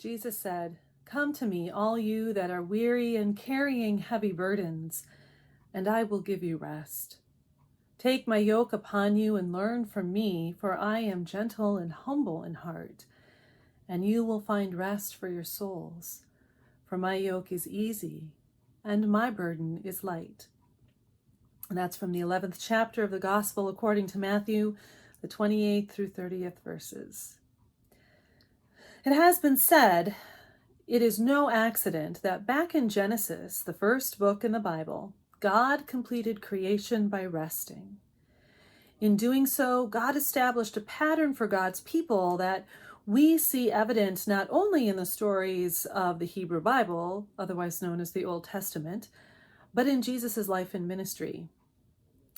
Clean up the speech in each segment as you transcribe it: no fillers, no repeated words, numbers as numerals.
Jesus said, "Come to me, all you that are weary and carrying heavy burdens, and I will give you rest. Take my yoke upon you and learn from me, for I am gentle and humble in heart, and you will find rest for your souls. For my yoke is easy and my burden is light." And that's from the 11th chapter of the Gospel according to Matthew, the 28th through 30th verses. It has been said, it is no accident that back in Genesis, the first book in the Bible, God completed creation by resting. In doing so, God established a pattern for God's people that we see evident not only in the stories of the Hebrew Bible, otherwise known as the Old Testament, but in Jesus' life and ministry.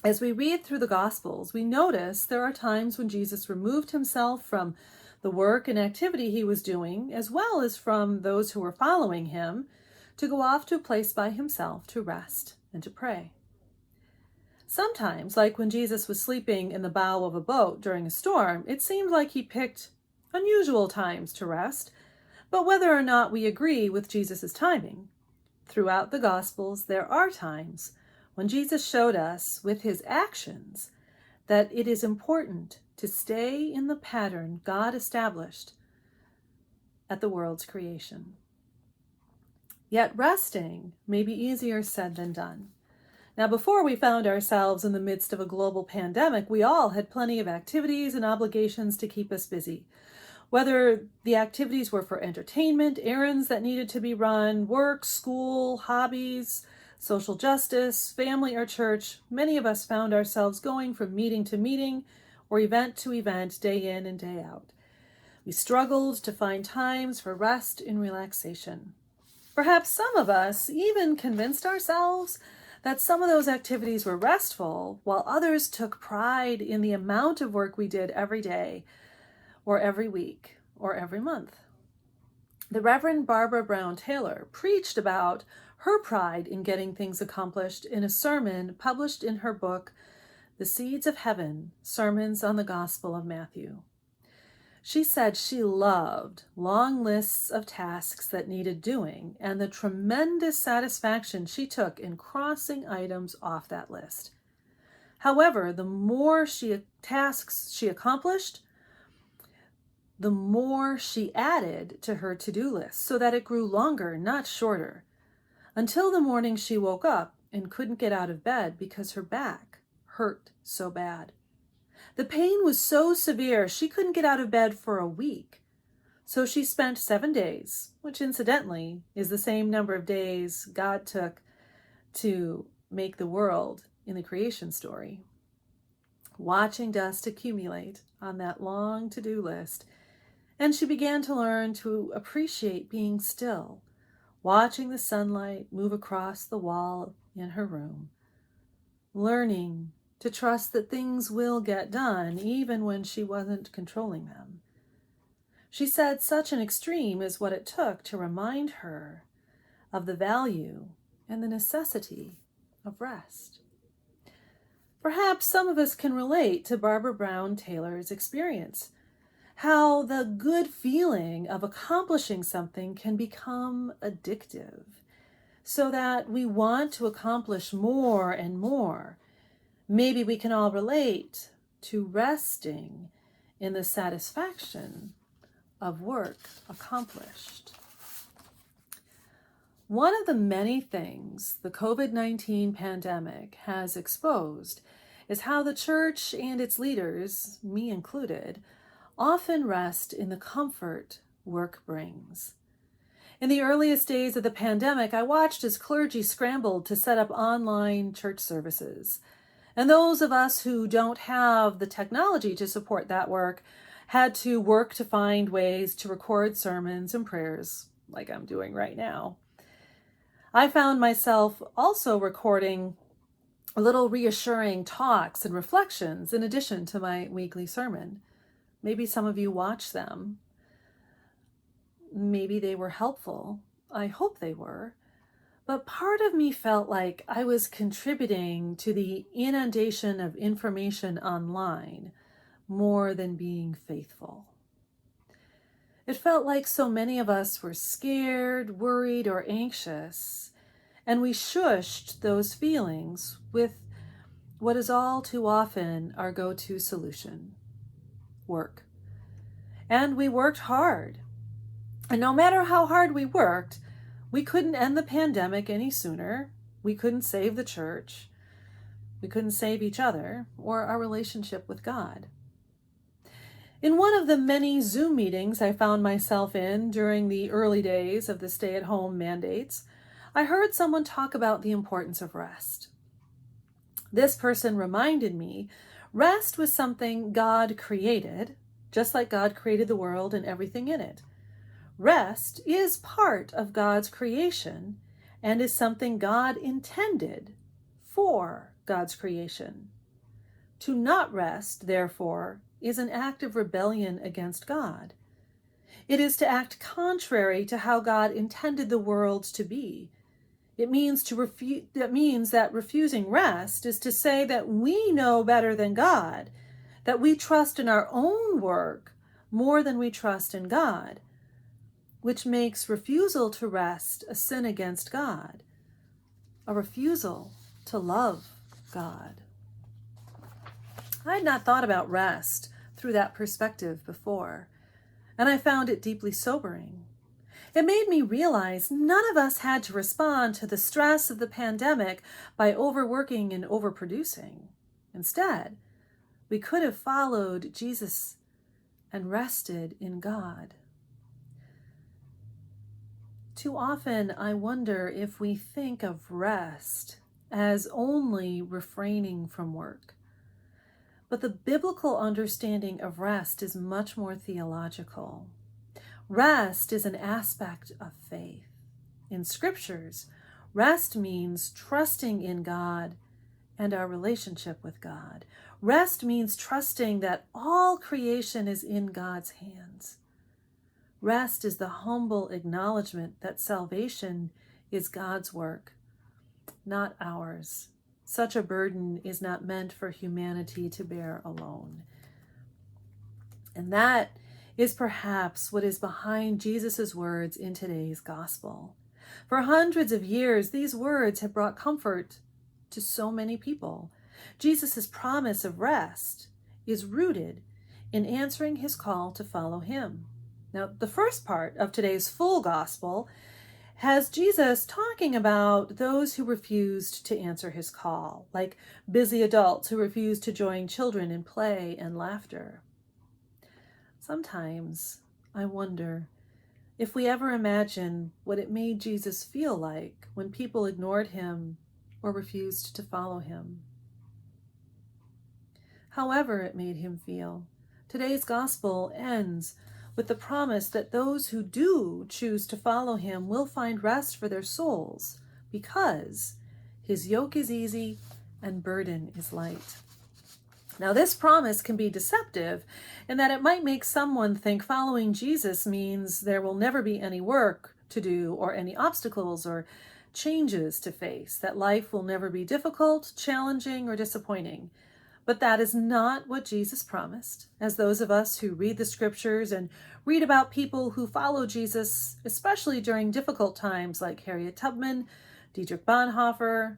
As we read through the Gospels, we notice there are times when Jesus removed himself from the work and activity he was doing, as well as from those who were following him, to go off to a place by himself to rest and to pray. Sometimes, like when Jesus was sleeping in the bow of a boat during a storm, it seemed like he picked unusual times to rest, but whether or not we agree with Jesus' timing, throughout the Gospels there are times when Jesus showed us with his actions that it is important to stay in the pattern God established at the world's creation. Yet resting may be easier said than done. Now, before we found ourselves in the midst of a global pandemic, we all had plenty of activities and obligations to keep us busy. Whether the activities were for entertainment, errands that needed to be run, work, school, hobbies, social justice, family, or church, many of us found ourselves going from meeting to meeting or event to event, day in and day out. We struggled to find times for rest and relaxation. Perhaps some of us even convinced ourselves that some of those activities were restful, while others took pride in the amount of work we did every day, or every week, or every month. The Reverend Barbara Brown Taylor preached about her pride in getting things accomplished in a sermon published in her book, The Seeds of Heaven, Sermons on the Gospel of Matthew. She said she loved long lists of tasks that needed doing and the tremendous satisfaction she took in crossing items off that list. However, the more tasks she accomplished, the more she added to her to-do list so that it grew longer, not shorter, until the morning she woke up and couldn't get out of bed because her back hurt so bad. The pain was so severe she couldn't get out of bed for a week. So she spent 7 days, which incidentally is the same number of days God took to make the world in the creation story, watching dust accumulate on that long to-do list. And she began to learn to appreciate being still, watching the sunlight move across the wall in her room, learning to trust that things will get done even when she wasn't controlling them. She said such an extreme is what it took to remind her of the value and the necessity of rest. Perhaps some of us can relate to Barbara Brown Taylor's experience, how the good feeling of accomplishing something can become addictive, so that we want to accomplish more and more. Maybe we can all relate to resting in the satisfaction of work accomplished. One of the many things the COVID-19 pandemic has exposed is how the church and its leaders, me included, often rest in the comfort work brings. In the earliest days of the pandemic, I watched as clergy scrambled to set up online church services. And those of us who don't have the technology to support that work had to work to find ways to record sermons and prayers, like I'm doing right now. I found myself also recording little reassuring talks and reflections in addition to my weekly sermon. Maybe some of you watch them. Maybe they were helpful. I hope they were. But part of me felt like I was contributing to the inundation of information online more than being faithful. It felt like so many of us were scared, worried, or anxious, and we shushed those feelings with what is all too often our go-to solution: work. And we worked hard. And no matter how hard we worked, we couldn't end the pandemic any sooner. We couldn't save the church. We couldn't save each other or our relationship with God. In one of the many Zoom meetings I found myself in during the early days of the stay-at-home mandates, I heard someone talk about the importance of rest. This person reminded me rest was something God created, just like God created the world and everything in it. Rest is part of God's creation and is something God intended for God's creation. To not rest, therefore, is an act of rebellion against God. It is to act contrary to how God intended the world to be. It means that refusing rest is to say that we know better than God, that we trust in our own work more than we trust in God, which makes refusal to rest a sin against God, a refusal to love God. I had not thought about rest through that perspective before, and I found it deeply sobering. It made me realize none of us had to respond to the stress of the pandemic by overworking and overproducing. Instead, we could have followed Jesus and rested in God. Too often, I wonder if we think of rest as only refraining from work. But the biblical understanding of rest is much more theological. Rest is an aspect of faith. In scriptures, rest means trusting in God and our relationship with God. Rest means trusting that all creation is in God's hands. Rest is the humble acknowledgement that salvation is God's work, not ours. Such a burden is not meant for humanity to bear alone. And that is perhaps what is behind Jesus' words in today's gospel. For hundreds of years, these words have brought comfort to so many people. Jesus' promise of rest is rooted in answering his call to follow him. Now, the first part of today's full gospel has Jesus talking about those who refused to answer his call, like busy adults who refused to join children in play and laughter. Sometimes I wonder if we ever imagine what it made Jesus feel like when people ignored him or refused to follow him. However it made him feel, today's gospel ends with the promise that those who do choose to follow him will find rest for their souls, because his yoke is easy and burden is light. Now, this promise can be deceptive in that it might make someone think following Jesus means there will never be any work to do or any obstacles or changes to face, that life will never be difficult, challenging, or disappointing. But that is not what Jesus promised, as those of us who read the scriptures and read about people who follow Jesus, especially during difficult times like Harriet Tubman, Dietrich Bonhoeffer,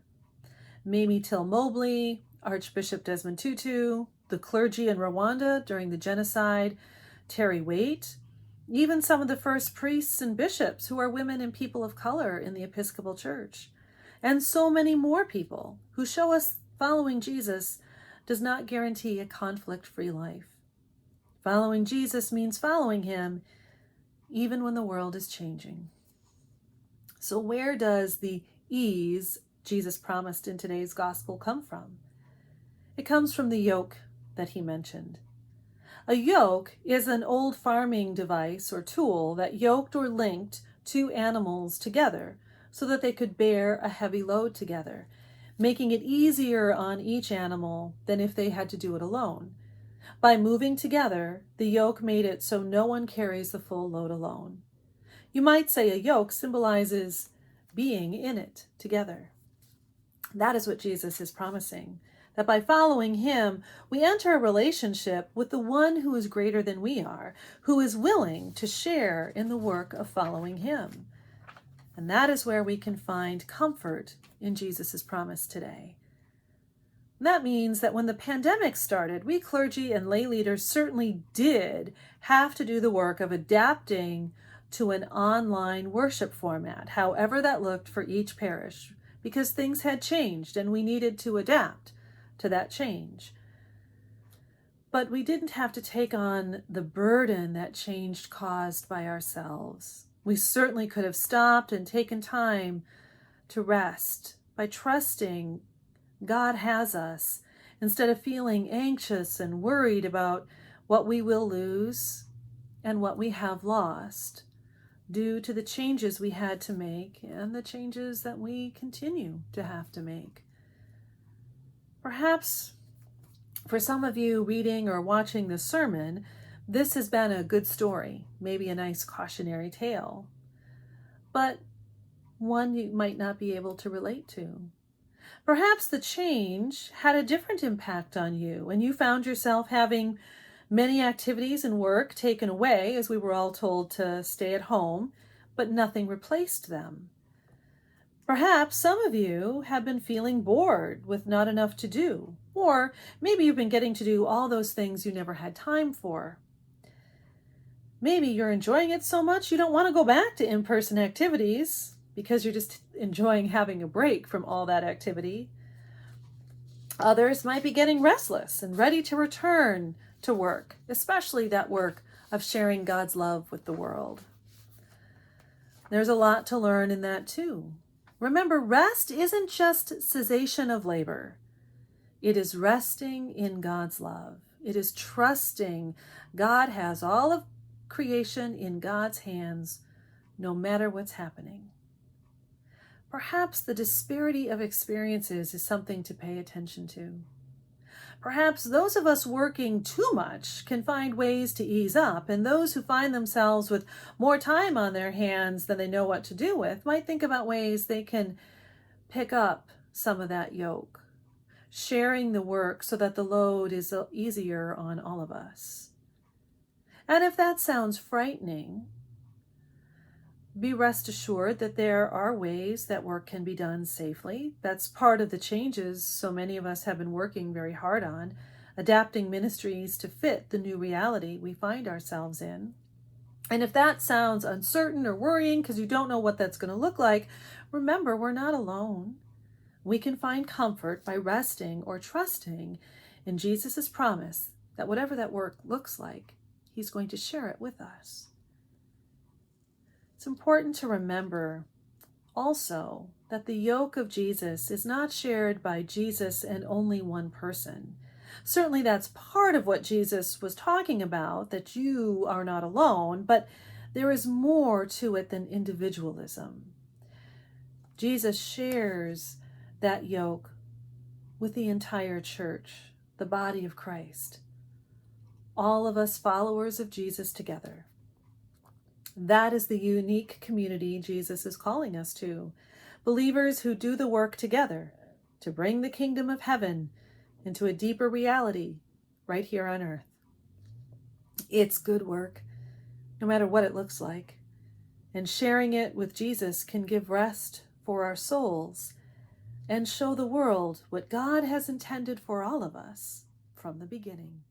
Mamie Till Mobley, Archbishop Desmond Tutu, the clergy in Rwanda during the genocide, Terry Waite, even some of the first priests and bishops who are women and people of color in the Episcopal Church, and so many more people who show us following Jesus does not guarantee a conflict-free life. Following Jesus means following him even when the world is changing. So where does the ease Jesus promised in today's gospel come from? It comes from the yoke that he mentioned. A yoke is an old farming device or tool that yoked or linked two animals together so that they could bear a heavy load together, making it easier on each animal than if they had to do it alone. By moving together, the yoke made it so no one carries the full load alone. You might say a yoke symbolizes being in it together. That is what Jesus is promising, That by following him, we enter a relationship with the one who is greater than we are, who is willing to share in the work of following him. And that is where we can find comfort in Jesus' promise today. And that means that when the pandemic started, we clergy and lay leaders certainly did have to do the work of adapting to an online worship format, however that looked for each parish, because things had changed and we needed to adapt to that change. But we didn't have to take on the burden that change caused by ourselves. We certainly could have stopped and taken time to rest by trusting God has us, instead of feeling anxious and worried about what we will lose and what we have lost due to the changes we had to make and the changes that we continue to have to make. Perhaps for some of you reading or watching this sermon, this has been a good story, maybe a nice cautionary tale, but one you might not be able to relate to. Perhaps the change had a different impact on you, and you found yourself having many activities and work taken away, as we were all told to stay at home, but nothing replaced them. Perhaps some of you have been feeling bored with not enough to do, or maybe you've been getting to do all those things you never had time for. Maybe you're enjoying it so much you don't want to go back to in-person activities because you're just enjoying having a break from all that activity. Others might be getting restless and ready to return to work, especially that work of sharing God's love with the world. There's a lot to learn in that too. Remember, rest isn't just cessation of labor. It is resting in God's love. It is trusting God has all of creation in God's hands, no matter what's happening. Perhaps the disparity of experiences is something to pay attention to. Perhaps those of us working too much can find ways to ease up, and those who find themselves with more time on their hands than they know what to do with might think about ways they can pick up some of that yoke, sharing the work so that the load is easier on all of us. And if that sounds frightening, be rest assured that there are ways that work can be done safely. That's part of the changes so many of us have been working very hard on, adapting ministries to fit the new reality we find ourselves in. And if that sounds uncertain or worrying because you don't know what that's going to look like, remember, we're not alone. We can find comfort by resting or trusting in Jesus' promise that whatever that work looks like, he's going to share it with us. It's important to remember also that the yoke of Jesus is not shared by Jesus and only one person. Certainly that's part of what Jesus was talking about, that you are not alone, but there is more to it than individualism. Jesus shares that yoke with the entire church, the body of Christ. All of us followers of Jesus together. That is the unique community Jesus is calling us to. Believers who do the work together to bring the kingdom of heaven into a deeper reality right here on earth. It's good work, no matter what it looks like. And sharing it with Jesus can give rest for our souls and show the world what God has intended for all of us from the beginning.